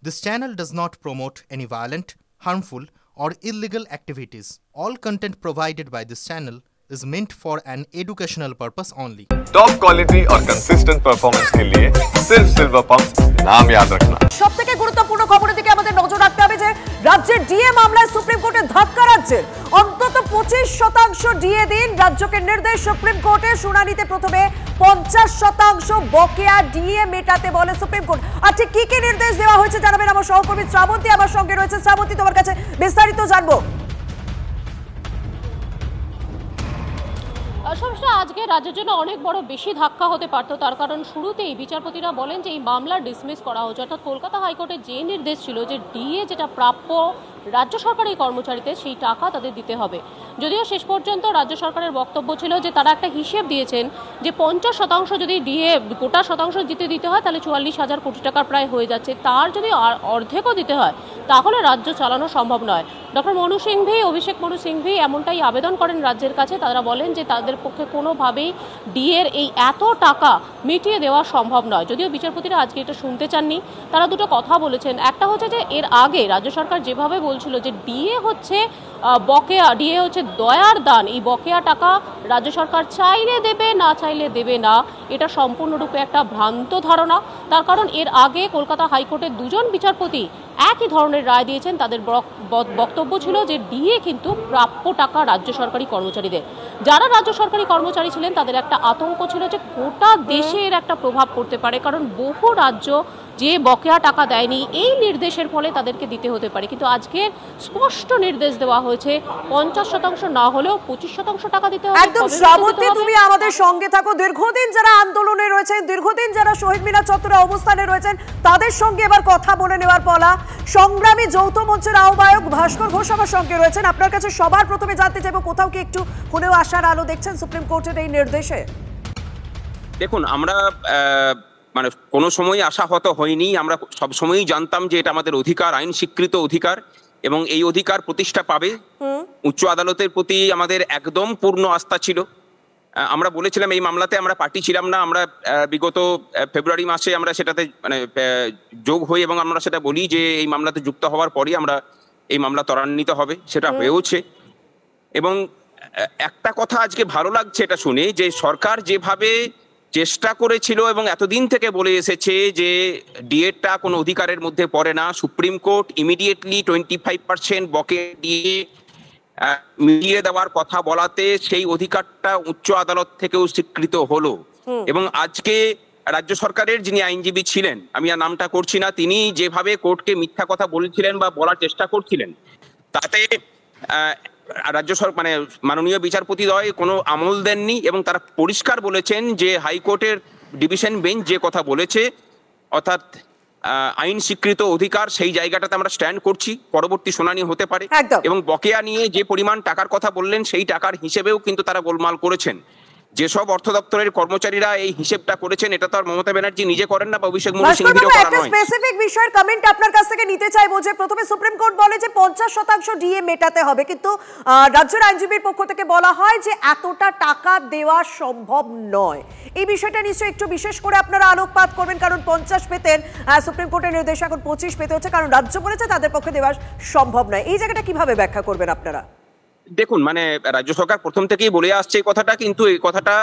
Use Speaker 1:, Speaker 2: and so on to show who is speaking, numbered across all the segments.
Speaker 1: This channel does not promote any violent, harmful, or illegal activities. All content provided by this channel is meant for an educational purpose only.
Speaker 2: Top quality और consistent performance के लिए सिर्फ silver pump नाम याद रखना।
Speaker 3: সবথেকে গুরুত্বপূর্ণ খবরের দিকে আমাদের নজর রাখতে হবে যে রাজ্যের ডিএ মামলায় সুপ্রিম কোর্টে ধাক্কা রাজ্যের অন্তত 25% ডিএ দিন রাজ্যকে নির্দেশ সুপ্রিম কোর্টে শুনানিতে প্রথমে 50% বকেয়া ডিএ মেটাতে বলে সুপ্রিম কোর্ট। আর ঠিক কি কি নির্দেশ দেওয়া হয়েছে জানাবেন আমার সহকর্মী শ্রাবন্তী আমার সঙ্গে রয়েছে। শ্রাবন্তী, তোমার কাছে বিস্তারিত জানবো।
Speaker 4: সমস্যা আজকে রাজ্যের জন্য অনেক বড় বেশি ধাক্কা হতে পারতো, তার কারণ শুরুতেই বিচারপতিরা বলেন যে এই মামলা ডিসমিস করা হচ্ছে, অর্থাৎ কলকাতা হাইকোর্টের যে নির্দেশ ছিল যে ডিএ যেটা প্রাপ্য রাজ্য সরকারি কর্মচারীদের সেই টাকা তাদের দিতে হবে। যদিও শেষ পর্যন্ত রাজ্য সরকারের বক্তব্য ছিল যে তারা একটা হিসেব দিয়েছেন যে 50% যদি ডিএ গোটা শতাংশ দিতে হয় তাহলে 44,000 কোটি টাকার প্রায় হয়ে যাচ্ছে, তার যদি অর্ধেকও দিতে হয় তাহলে রাজ্য চালানো সম্ভব নয়। ডক্টর মনু সিংভি, অভিষেক মনু সিংভি এমনটাই আবেদন করেন রাজ্যের কাছে। তারা বলেন যে তাদের পক্ষে কোনোভাবেই ডিএর এই এত টাকা মিটিয়ে দেওয়া সম্ভব নয়। যদিও বিচারপতিরা আজকে এটা শুনতে চাননি, তারা দুটো কথা বলেছেন। একটা হচ্ছে যে এর আগে রাজ্য সরকার যেভাবে বলছিল যে ডিএ হচ্ছে বকেয়া, ডিএ হচ্ছে দয়ার দান, এই বকেয়া টাকা রাজ্য সরকার চাইলে দেবে না চাইলে দেবে না, এটা সম্পূর্ণরূপে একটা ভ্রান্ত ধারণা। তার কারণ এর আগে কলকাতা হাইকোর্টের দুজন বিচারপতি একই ধরনের রায় দিয়েছেন। তাদের বক্তব্য ছিল যে ডিএ কিন্তু প্রাপ্য টাকা রাজ্য সরকারি কর্মচারীদের। যারা রাজ্য সরকারি কর্মচারী ছিলেন তাদের একটা আতঙ্ক ছিল যে গোটা দেশের একটা প্রভাব পড়তে পারে, কারণ বহু রাজ্য যে বকেয়া টাকা দেয়নি এই নির্দেশের ফলে তাদেরকে দিতে হতে পারে। কিন্তু আজকে স্পষ্ট নির্দেশ দেওয়া হয়েছে 50% না হলেও 25% টাকা দিতে হবে।
Speaker 3: একদম শ্রাবন্তী, তুমি আমাদের সঙ্গে থাকো। দীর্ঘদিন যারা আন্দোলনে রয়েছেন, দীর্ঘদিন যারা শহীদ মিনার চত্বরে অবস্থানে রয়েছেন, তাদের সঙ্গে এবার কথা বলে নেওয়ার পালা। সংগ্রামী যৌথ মঞ্চের আহ্বায়ক ভাস্কর ঘোষ আমার সঙ্গে রয়েছেন। আপনার কাছে সবার প্রথমে জানতে চাইবো, কোথাও কি একটু হলেও আশার আলো দেখছেন সুপ্রিম কোর্টের এই নির্দেশে?
Speaker 5: দেখুন, আমরা মানে কোনো সময় আশাহত হয়নি। আমরা সব সময়ই জানতাম যে এটা আমাদের অধিকার, আইন স্বীকৃত অধিকার, এবং এই অধিকার প্রতিষ্ঠা পাবে। উচ্চ আদালতের প্রতি আমাদের একদম পূর্ণ আস্থা ছিল। আমরা বলেছিলাম এই মামলাতে আমরা পার্টি ছিলাম না, আমরা বিগত ফেব্রুয়ারি মাসে আমরা সেটাতে মানে যোগ হই এবং আমরা সেটা বলি যে এই মামলাতে যুক্ত হওয়ার পরই আমরা এই মামলা ত্বরান্বিত হবে, সেটা হয়েওছে। এবং একটা কথা আজকে ভালো লাগছে এটা শুনে যে সরকার যেভাবে চেষ্টা করেছিল এবং এতদিন থেকে বলে এসেছে যে ডিএটা কোনো অধিকারের মধ্যে পড়ে না, সুপ্রিম কোর্ট ইমিডিয়েটলি 25% বকেয়া ডিএ মিলিয়ে দেওয়ার কথা বলাতে সেই অধিকারটা উচ্চ আদালত থেকেও স্বীকৃত হলো। এবং আজকে রাজ্য সরকারের যিনি আইনজীবী ছিলেন, আমি আর নামটা করছি না, তিনি যেভাবে কোর্টকে মিথ্যা কথা বলছিলেন বা বলার চেষ্টা করছিলেন, তাতে রাজ্য সরকার মানে মাননীয় বিচারপতিদ্বয় কোনো আমল দেননি এবং তারা পরিষ্কার বলেছেন যে হাইকোর্টের ডিভিশন বেঞ্চ যে কথা বলেছে, অর্থাৎ আইন স্বীকৃত অধিকার, সেই জায়গাটাতে আমরা স্ট্যান্ড করছি। পরবর্তী শুনানি হতে পারে। এবং বকেয়া নিয়ে যে পরিমাণ টাকার কথা বললেন সেই টাকার হিসেবেও কিন্তু তারা গোলমাল করেছেন। যেসব অর্থ দপ্তরের কর্মচারীরা এই হিসেবটা করেছেন এটা তো আর মমতা ব্যানার্জি নিজে করেন না বা অভিষেক মনু সিংভিরও করা নয়।
Speaker 3: স্পেসিফিক বিষয়ের কমেন্ট আপনার কাছ থেকে নিতে চাইবো যে প্রথমে সুপ্রিম কোর্ট বলে যে 50% ডিএ মেটাতে হবে, কিন্তু রাজ্যের আইনজীবীর পক্ষ থেকে বলা হয় যে এতটা টাকা দেওয়া সম্ভব নয়। এই বিষয়টা নিশ্চয়ই একটু বিশেষ করে আপনারা আলোকপাত করবেন, কারণ 50 পেতেন, সুপ্রিম কোর্টের নির্দেশ এখন 25 পেতে হচ্ছে, কারণ রাজ্য বলেছে তাদের পক্ষে দেওয়া সম্ভব নয়। এই জায়গাটা কিভাবে ব্যাখ্যা করবেন আপনারা?
Speaker 5: দেখুন, মানে রাজ্য সরকার প্রথম থেকেই বলে আসছে এই কথাটা, কিন্তু এই কথাটা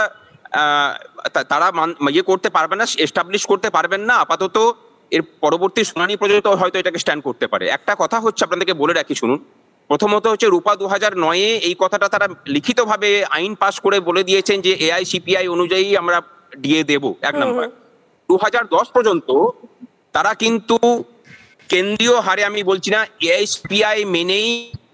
Speaker 5: তারা ইয়ে করতে পারবেন না, এস্টাবলিশ করতে পারবেন না আপাতত। এর পরবর্তী শুনানি পর্যন্ত হয়তো এটাকে স্ট্যান্ড করতে পারে। একটা কথা হচ্ছে আপনাদেরকে বলে রাখি, শুনুন। প্রথমত হচ্ছে রূপা 2009-এ এই কথাটা তারা লিখিতভাবে আইন পাস করে বলে দিয়েছেন যে AICPI অনুযায়ী আমরা ডিএ দেব, এক নম্বর। 2010 পর্যন্ত তারা কিন্তু কেন্দ্রীয় হারে, আমি বলছি না AICPI মেনেই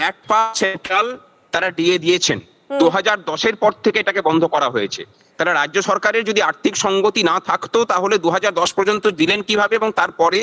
Speaker 5: 1% সেন্ট্রাল তারা ডিএ দিয়েছেন। 2010-এর পর থেকে এটাকে বন্ধ করা হয়েছে। তারা রাজ্য সরকারের যদি আর্থিক সঙ্গতি না থাকতো তাহলে 2010 পর্যন্ত দিলেন কিভাবে এবং তারপরে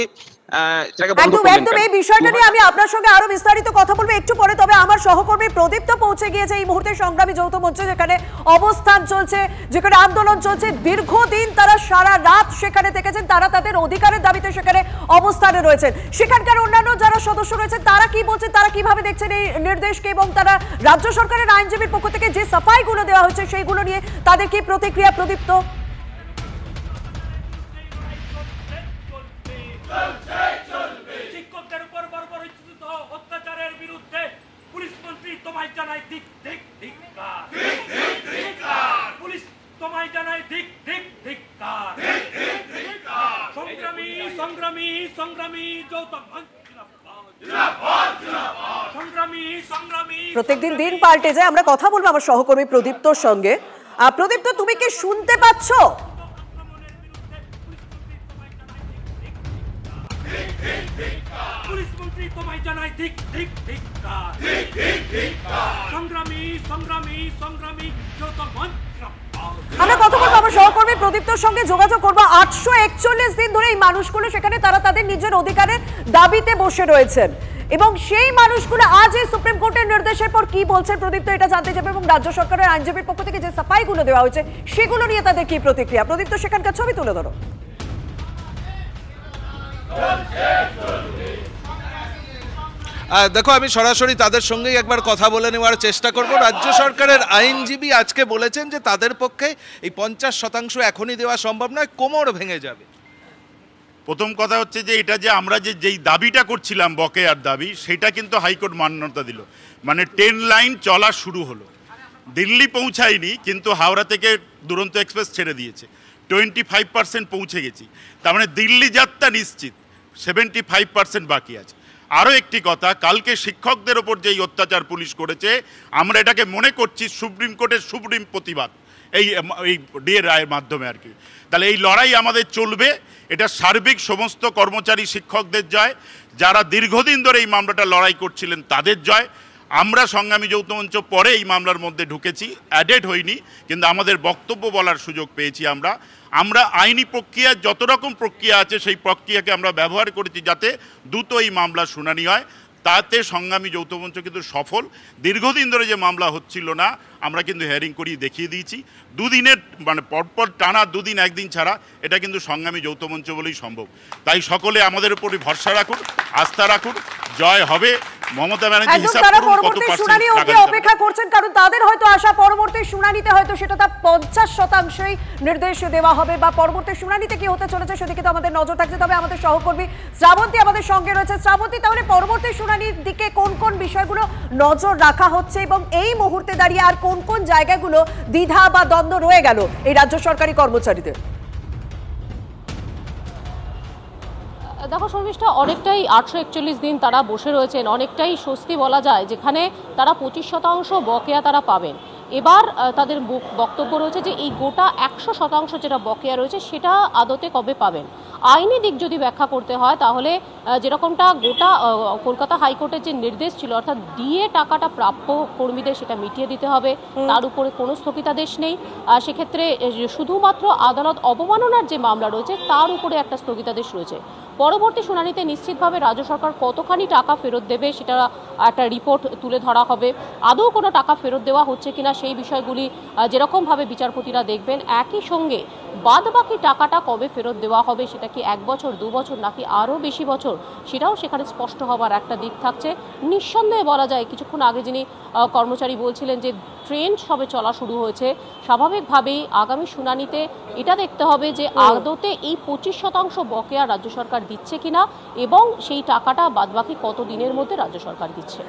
Speaker 3: একদম এই বিষয়টা নিয়ে আমি আপনার সঙ্গে আরো বিস্তারিত কথা বলবো একটু পরে। তবে আমার সহকর্মী প্রদীপ্ত পৌঁছে গিয়েছে এই মুহূর্তে সংগ্রামী যৌথ মঞ্চে, যেখানে অবস্থান চলছে, যেখানে আন্দোলন চলছে। দীর্ঘদিন তারা সারা রাত সেখানে থেকেছেন, তারা তাদের অধিকারের দাবিতে সেখানে অবস্থানে রয়েছেন। সেখানকার অন্যান্য যারা সদস্য রয়েছেন তারা কি বলছেন, তারা কিভাবে দেখছেন এই নির্দেশকে, এবং তারা রাজ্য সরকারের আইনজীবীর পক্ষ থেকে যে সাফাইগুলো দেওয়া হচ্ছে সেইগুলো নিয়ে তাদের কি প্রতিক্রিয়া? প্রদীপ্ত।
Speaker 6: জানাই ধিক ধিক ধিক্কার, পুলিশ তোমায় জানাই ধিক ধিক ধিক্কার, সংগ্রামী সংগ্রামী সংগ্রামী যৌথ মঞ্চ সংগ্রামী সংগ্রামী।
Speaker 3: প্রত্যেকদিন দিন পাল্টে যায়। আমরা কথা বলবো আমার সহকর্মী প্রদীপ্তর সঙ্গে। প্রদীপ্ত, তুমি কি শুনতে পাচ্ছ?
Speaker 6: পুলিশ মন্ত্রী তোমায় জানাই ধিক ধিক ধিক্কার, সংগ্রামী সংগ্রামী সংগ্রামী যৌথ মঞ্চ।
Speaker 3: আমরা কথা বলবো আমার সহকর্মী প্রদীপ্তর সঙ্গে, যোগাযোগ করবো। 841 দিন ধরে এই মানুষগুলো সেখানে তারা তাদের নিজের অধিকারের দাবিতে বসে রয়েছেন এবং সেই মানুষগুলো আজ এই সুপ্রিম কোর্টের নির্দেশের পর কি বলছেন প্রদীপ্ত এটা জানতে যাবে এবং রাজ্য সরকারের আইনজীবীর পক্ষ থেকে যে সাফাইগুলো দেওয়া হয়েছে সেগুলো নিয়ে তাদের কি প্রতিক্রিয়া। প্রদীপ্ত, সেখানকার ছবি তুলে ধরো।
Speaker 7: দেখো, আমি সরাসরি তাদের সঙ্গেই একবার কথা বলে নেওয়ার চেষ্টা করব। রাজ্য সরকারের আইনজীবী আজকে বলেছেন যে তাদের পক্ষে এই 50% এখনই দেওয়া সম্ভব নয়, কোমর ভেঙে যাবে।
Speaker 8: প্রথম কথা হচ্ছে যে এটা যে আমরা যেই দাবিটা করছিলাম বকেয়ার দাবি, সেটা কিন্তু হাইকোর্ট মান্যতা দিল। মানে 10 লাইন চলা শুরু হলো, দিল্লি পৌঁছায়নি কিন্তু হাওড়া থেকে দুরন্ত এক্সপ্রেস ছেড়ে দিয়েছে, 25% পৌঁছে গেছি। তার মানে দিল্লি যাত্রা নিশ্চিত, 75% বাকি আছে। আরও একটি কথা, কালকে শিক্ষকদের ওপর যেই অত্যাচার পুলিশ করেছে, আমরা এটাকে মনে করছি সুপ্রিম কোর্টের সুপ্রিম প্রতিবাদ এই ডিএ রায়ের মাধ্যমে আর কি। তাহলে এই লড়াই আমাদের চলবে, এটা সার্বিক সমস্ত কর্মচারী শিক্ষকদের জয়, যারা দীর্ঘদিন ধরে এই মামলাটা লড়াই করছিলেন তাদের জয়। আমরা সংগ্রামী যৌথ মঞ্চ পরে এই মামলার মধ্যে ঢুকেছি, অ্যাডেড হইনি, কিন্তু আমাদের বক্তব্য বলার সুযোগ পেয়েছি। আমরা আইনি প্রক্রিয়া যত রকম প্রক্রিয়া আছে সেই প্রক্রিয়াকে আমরা ব্যবহার করেছি যাতে দ্রুত এই মামলার শুনানি হয়। তাতে সংগ্রামী যৌথ মঞ্চ কিন্তু সফল। দীর্ঘদিন ধরে যে মামলা হচ্ছিল না, আমরা কিন্তু হিয়ারিং করিয়ে দেখিয়ে দিয়েছি। দুদিনের মানে পরপর টানা দুদিন একদিন ছাড়া, এটা কিন্তু সংগ্রামী যৌথ মঞ্চ বলেই সম্ভব। তাই সকলে আমাদের উপরই ভরসা রাখুন, আস্থা রাখুন, জয় হবে। মমতা ব্যানার্জি হিসাব করুন কত
Speaker 3: শুনানি অবধি অপেক্ষা করছেন, কারণ তাদের হয়তো আশা পরবর্তী শুনানিতে হয়তো সেটা তার 50%ই নির্দেশ দেওয়া হবে বা পরবর্তী শুনানিতে কি হতে চলেছে সেদিকে তো আমাদের নজর থাকছে। তবে আমাদের সহকর্মী শ্রাবন্তী আমাদের সঙ্গে রয়েছে। শ্রাবন্তী, তাহলে পরবর্তী শুনানির দিকে কোন কোন বিষয়গুলো নজর রাখা হচ্ছে এবং এই মুহূর্তে দাঁড়িয়ে আর কোন কোন জায়গাগুলো দ্বিধা বা দ্বন্দ্ব রয়ে গেল এই রাজ্য সরকারি কর্মচারীদের?
Speaker 4: দেখো শর্মিষ্ঠা, অনেকটাই 841 দিন তারা বসে রয়েছেন, অনেকটাই স্বস্তি বলা যায়, যেখানে তারা 25% বকেয়া তারা পাবেন। এবার তাদের বক্তব্য রয়েছে যে এই গোটা 100% যেটা বকেয়া রয়েছে সেটা আদতে কবে পাবেন। আইনি দিক যদি ব্যাখ্যা করতে হয় তাহলে যেরকমটা গোটা কলকাতা হাইকোর্টের যে নির্দেশ ছিল, অর্থাৎ ডিএ টাকাটা প্রাপ্য কর্মীদের সেটা মিটিয়ে দিতে হবে, তার উপরে কোনো স্থগিতাদেশ নেই। সেক্ষেত্রে শুধুমাত্র আদালত অবমাননার যে মামলা রয়েছে তার উপরে একটা স্থগিতাদেশ রয়েছে। পরবর্তী শুনানিতে নিশ্চিতভাবে রাজ্য সরকার কতখানি টাকা ফেরত দেবে সেটা একটা রিপোর্ট তুলে ধরা হবে। আদৌ কোনো টাকা ফেরত দেওয়া হচ্ছে কিনা সেই বিষয়গুলি যেরকমভাবে বিচারপতিরা দেখবেন, একই সঙ্গে বাদবাকি টাকাটা কবে ফেরত দেওয়া হবে, সেটা কি 1 বছর 2 বছর নাকি আরও বেশি বছর, সেটাও সেখানে স্পষ্ট হবার একটা দিক থাকছে। নিঃসন্দেহে বলা যায়, কিছুক্ষণ আগে যিনি কর্মচারী বলছিলেন যে ট্রেন সবে চলা শুরু হয়েছে, স্বাভাবিকভাবেই আগামী শুনানিতে এটা দেখতে হবে যে আদতে এই 25% বকেয়া রাজ্য সরকার দিচ্ছে কিনা এবং সেই টাকাটা বাদবাকি কত দিনের মধ্যে রাজ্য সরকার দিচ্ছে।